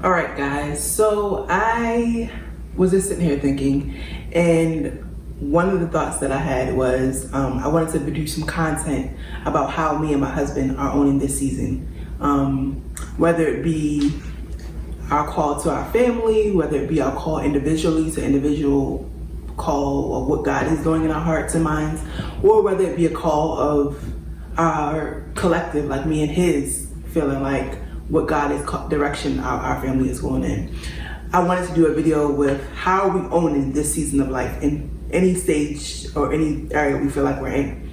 All right, guys. So I was just sitting here thinking, and one of the thoughts that I had was I wanted to produce some content about how me and my husband are owning this season. Whether it be our call to our family, whether it be our call individually to individual call of what God is doing in our hearts and minds, or whether it be a call of our collective, like me and his, feeling like what God is direction our family is going in. I wanted to do a video with how are we owning this season of life in any stage or any area we feel like we're in.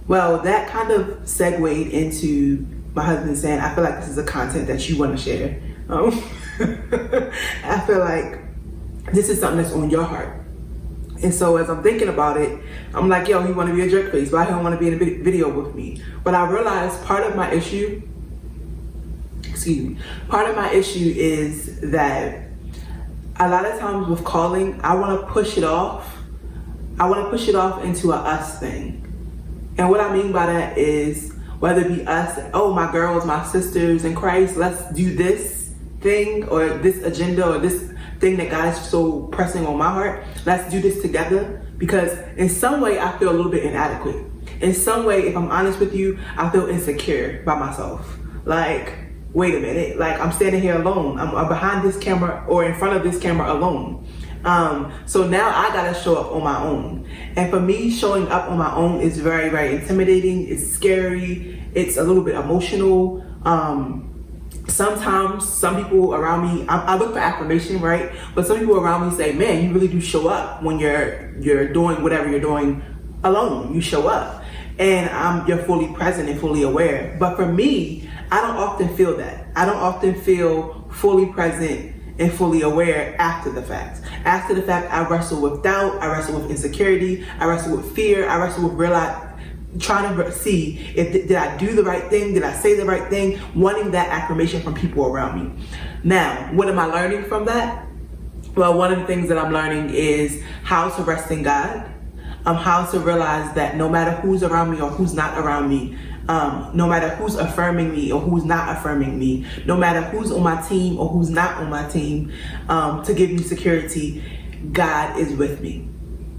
Well, that kind of segued into my husband saying, I feel like this is a content that you want to share. I feel like this is something that's on your heart. And so as I'm thinking about it, I'm like, yo, you want to be a jerk face? Why don't you want to be in a video with me? But I realized part of my issue is that a lot of times with calling, I want to push it off. I want to push it off into a us thing. And what I mean by that is whether it be us, oh, my girls, my sisters in Christ, let's do this thing or this agenda or this thing that God is so pressing on my heart. Let's do this together, because in some way I feel a little bit inadequate. In some way, if I'm honest with you, I feel insecure by myself. Like, wait a minute, like I'm standing here alone. I'm behind this camera or in front of this camera alone. So now I gotta show up on my own. And for me, showing up on my own is very, very intimidating. It's scary. It's a little bit emotional. Sometimes some people around me, I look for affirmation, right? But some people around me say, man, you really do show up when you're doing whatever you're doing alone. You show up and you're fully present and fully aware. But for me, I don't often feel that. I don't often feel fully present and fully aware after the fact. After the fact, I wrestle with doubt, I wrestle with insecurity, I wrestle with fear, I wrestle with trying to see if did I do the right thing, did I say the right thing, wanting that affirmation from people around me. Now, what am I learning from that? Well, one of the things that I'm learning is how to rest in God, how to realize that no matter who's around me or who's not around me, no matter who's affirming me or who's not affirming me, no matter who's on my team or who's not on my team, to give me security, God is with me.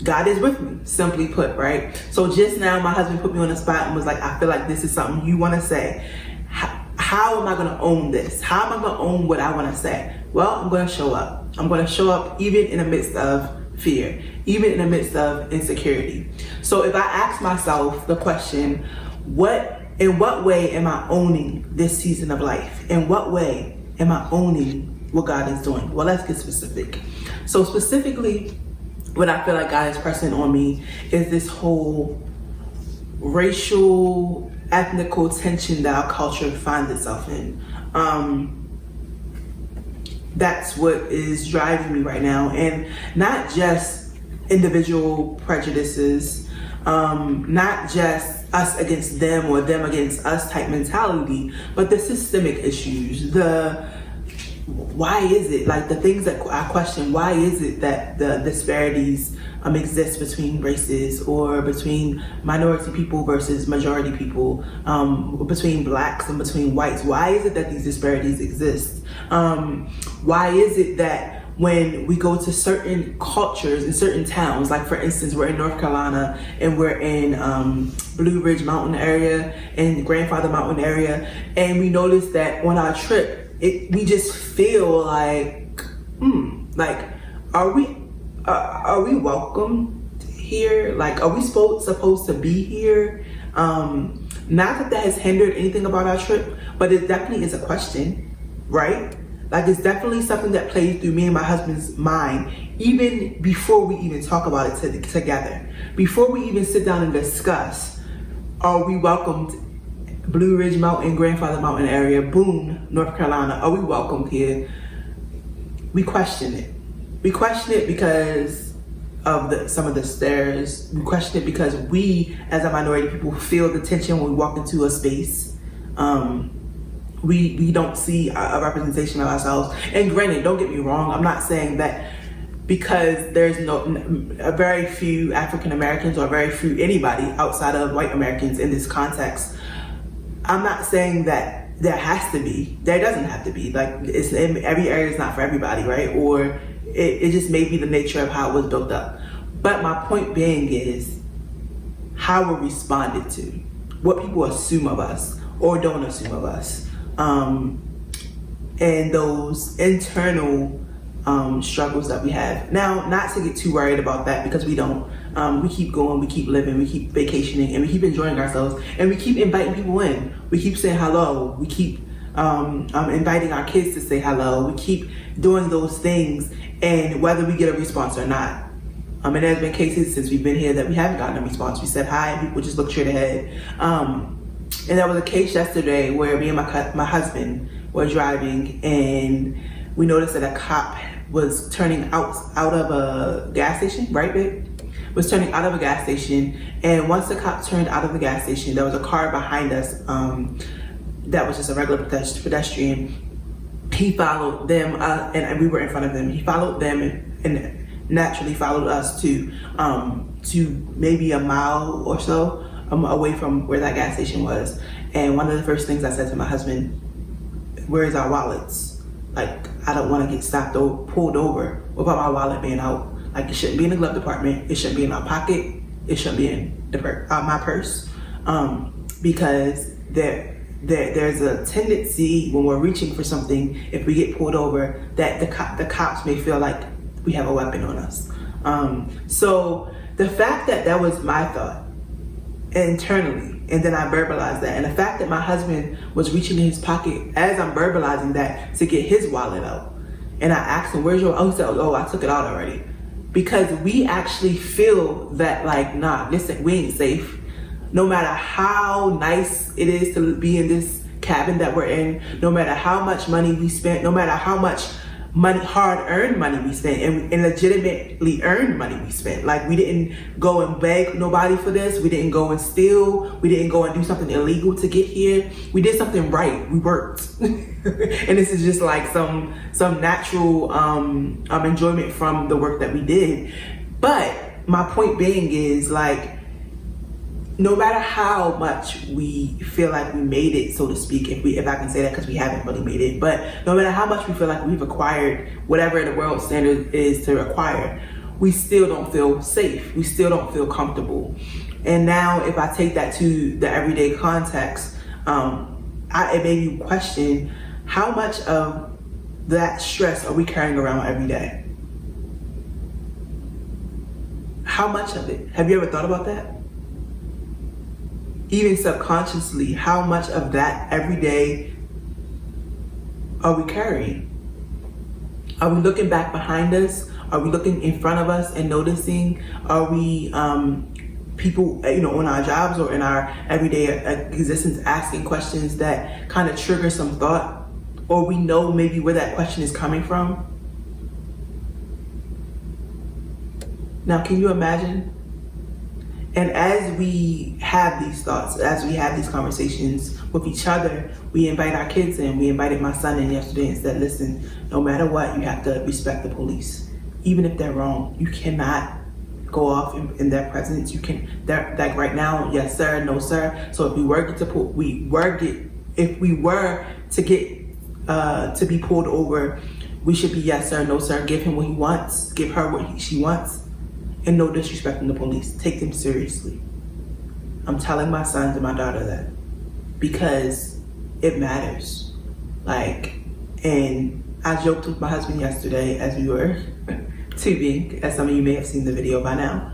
God is with me, simply put, right? So just now, my husband put me on the spot and was like, I feel like this is something you want to say. How am I going to own this? How am I going to own what I want to say? Well, I'm going to show up. I'm going to show up even in the midst of fear, even in the midst of insecurity. So if I ask myself the question, in what way am I owning this season of life? In what way am I owning what God is doing? Well, let's get specific. So specifically, what I feel like God is pressing on me is this whole racial, ethnical tension that our culture finds itself in. That's what is driving me right now. And not just individual prejudices, not just us against them or them against us type mentality, but the systemic issues, why is it, like the things that I question, why is it that the disparities exist between races or between minority people versus majority people, between blacks and between whites? Why is it that these disparities exist? Why is it that when we go to certain cultures in certain towns, like for instance, we're in North Carolina and we're in Blue Ridge Mountain area and Grandfather Mountain area, and we notice that on our trip, we just feel like, are we welcome here? Like, are we supposed to be here? Not that has hindered anything about our trip, but it definitely is a question, right? Like, it's definitely something that plays through me and my husband's mind, even before we even talk about it together. Before we even sit down and discuss, are we welcomed Blue Ridge Mountain, Grandfather Mountain area, Boone, North Carolina, are we welcomed here? We question it. We question it because of some of the stares. We question it because we, as a minority people, feel the tension when we walk into a space. We don't see a representation of ourselves. And granted, don't get me wrong, I'm not saying that because there's a very few African Americans or very few anybody outside of white Americans in this context. I'm not saying that there has to be. There doesn't have to be. Like, it's every area is not for everybody, right? Or it just may be the nature of how it was built up. But my point being is how we're responded to, what people assume of us or don't assume of us, and those internal struggles that we have. Now, not to get too worried about that, because we don't. We keep going, we keep living, we keep vacationing, and we keep enjoying ourselves, and we keep inviting people in. We keep saying hello. We keep inviting our kids to say hello. We keep doing those things, and whether we get a response or not. And there's been cases since we've been here that we haven't gotten a response. We said hi, and people just look straight ahead. And there was a case yesterday where me and my husband were driving, and we noticed that a cop was turning out of a gas station, right, babe? Was turning out of a gas station, and once the cop turned out of the gas station, there was a car behind us that was just a regular pedestrian. He followed them, and we were in front of them. He followed them and naturally followed us to maybe a mile or so away from where that gas station was. And one of the first things I said to my husband, "Where's our wallets? Like, I don't want to get stopped or pulled over without my wallet being out. Like, it shouldn't be in the glove department. It shouldn't be in my pocket. It shouldn't be in my purse, because there's a tendency when we're reaching for something, if we get pulled over, that the cops may feel like we have a weapon on us. So the fact that was my thought internally, and then I verbalized that, and the fact that my husband was reaching in his pocket as I'm verbalizing that to get his wallet out, and I asked him, "Where's your?" Oh, he said, "Oh, I took it out already." Because we actually feel that, like, nah, listen, we ain't safe. No matter how nice it is to be in this cabin that we're in, no matter how much money we spent, no matter how much money, hard-earned money we spent, and legitimately earned money we spent. Like, we didn't go and beg nobody for this. We didn't go and steal. We didn't go and do something illegal to get here. We did something right. We worked. And this is just like some natural enjoyment from the work that we did. But my point being is, like, no matter how much we feel like we made it, so to speak, if I can say that, because we haven't really made it, but no matter how much we feel like we've acquired whatever the world standard is to acquire, we still don't feel safe. We still don't feel comfortable. And now, if I take that to the everyday context, it made me question, how much of that stress are we carrying around every day? How much of it? Have you ever thought about that? Even subconsciously, how much of that every day are we carrying? Are we looking back behind us? Are we looking in front of us and noticing? Are we people, on our jobs or in our everyday existence, asking questions that kind of trigger some thought, or we know maybe where that question is coming from? Now, can you imagine? And as we have these thoughts, as we have these conversations with each other, we invite our kids in. We invited my son in yesterday and said, listen, no matter what, you have to respect the police. Even if they're wrong, you cannot go off in their presence. You can, like right now, yes sir, no sir. So if we were to get to be pulled over, we should be yes sir, no sir. Give him what he wants, give her what she wants. And no disrespecting the police. Take them seriously. I'm telling my sons and my daughter that because it matters. Like, and I joked with my husband yesterday as we were tubing, as some of you may have seen the video by now.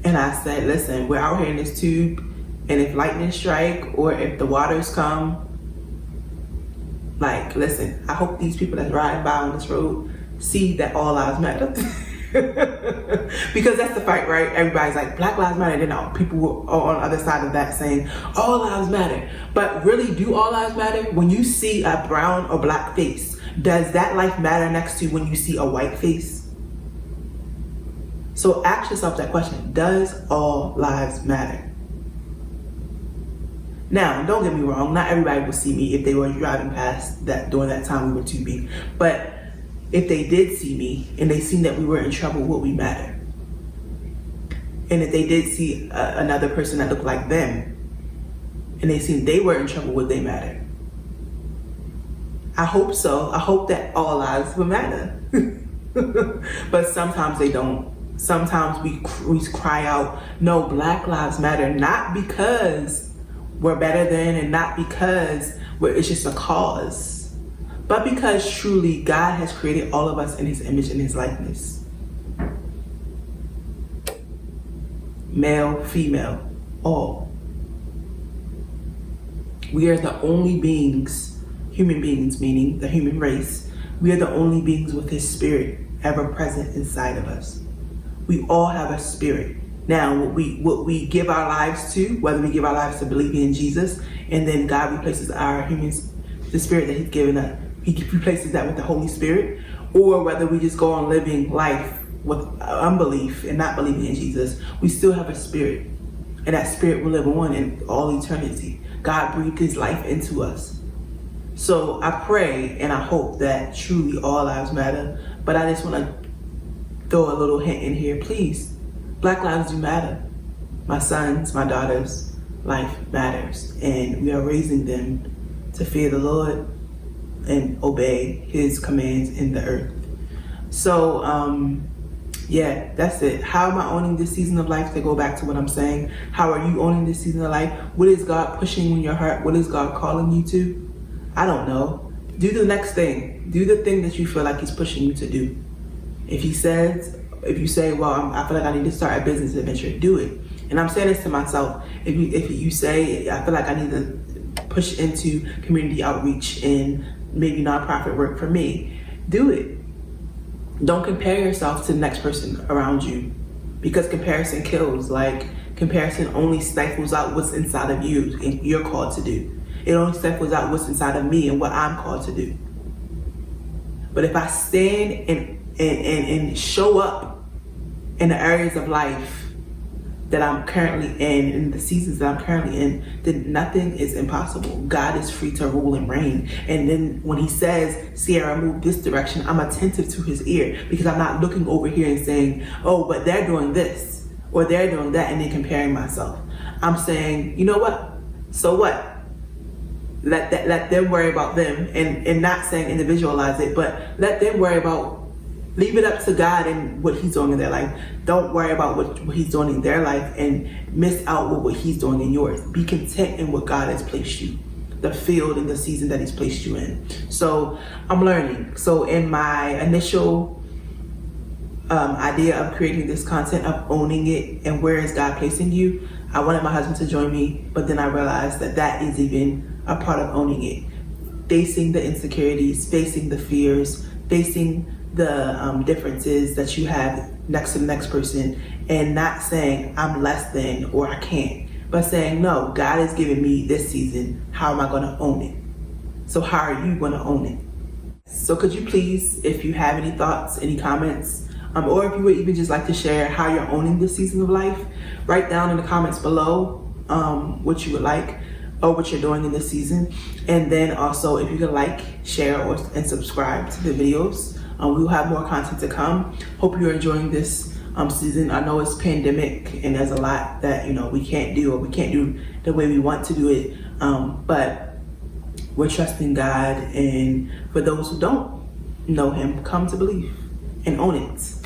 And I said, listen, we're out here in this tube, and if lightning strike or if the waters come, like, listen, I hope these people that ride by on this road see that all lives matter. Because that's the fight, right? Everybody's like, Black Lives Matter. Then people are on the other side of that saying, all lives matter. But really, do all lives matter? When you see a brown or black face, does that life matter next to when you see a white face? So ask yourself that question. Does all lives matter? Now, don't get me wrong. Not everybody will see me if they were driving past that during that time we were tubing. But if they did see me and they seen that we were in trouble, would we matter? And if they did see another person that looked like them and they seen they were in trouble, would they matter? I hope so. I hope that all lives will matter. But sometimes they don't. Sometimes we cry out, no, Black lives matter, not because we're better than, and not because it's just a cause, but because truly God has created all of us in his image and his likeness. Male, female, all. We are the only beings, human beings, meaning the human race, we are the only beings with his spirit ever present inside of us. We all have a spirit. Now, what we give our lives to, whether we give our lives to believing in Jesus, and then God replaces the spirit that he's given us, he replaces that with the Holy Spirit, or whether we just go on living life with unbelief and not believing in Jesus, we still have a spirit. And that spirit will live on in all eternity. God breathed his life into us. So I pray and I hope that truly all lives matter. But I just want to throw a little hint in here. Please, Black lives do matter. My sons, my daughters, life matters. And we are raising them to fear the Lord and obey his commands in the earth. So, yeah, that's it. How am I owning this season of life? To go back to what I'm saying, how are you owning this season of life? What is God pushing in your heart? What is God calling you to? I don't know. Do the next thing. Do the thing that you feel like he's pushing you to do. If you say, well, I feel like I need to start a business adventure, do it. And I'm saying this to myself. If you say, I feel like I need to push into community outreach and maybe nonprofit work for me, do it. Don't compare yourself to the next person around you, because comparison kills. Like, comparison only stifles out what's inside of you and you're called to do. It only stifles out what's inside of me and what I'm called to do. But if I stand and show up in the areas of life that I'm currently in the seasons that I'm currently in, then nothing is impossible. God is free to rule and reign. And then when he says, Sierra, move this direction, I'm attentive to his ear, because I'm not looking over here and saying, oh, but they're doing this or they're doing that, and then comparing myself. I'm saying, you know what? So what? Let them worry about them, and not saying individualize it, but let them worry about, leave it up to God and what he's doing in their life. Don't worry about what he's doing in their life and miss out with what he's doing in yours. Be content in what God has placed you, the field and the season that he's placed you in. So I'm learning. So in my initial idea of creating this content, of owning it and where is God placing you, I wanted my husband to join me, but then I realized that is even a part of owning it. Facing the insecurities, facing the fears, facing the differences that you have next to the next person, and not saying I'm less than or I can't, but saying, no, God has given me this season. How am I going to own it? So how are you going to own it? So could you please, if you have any thoughts, any comments, or if you would even just like to share how you're owning this season of life, write down in the comments below what you would like or what you're doing in this season. And then also, if you could like, share, and subscribe to the videos. We'll have more content to come. Hope you're enjoying this season. I know it's pandemic and there's a lot that we can't do, or we can't do the way we want to do it. But we're trusting God, and for those who don't know him, come to believe and own it.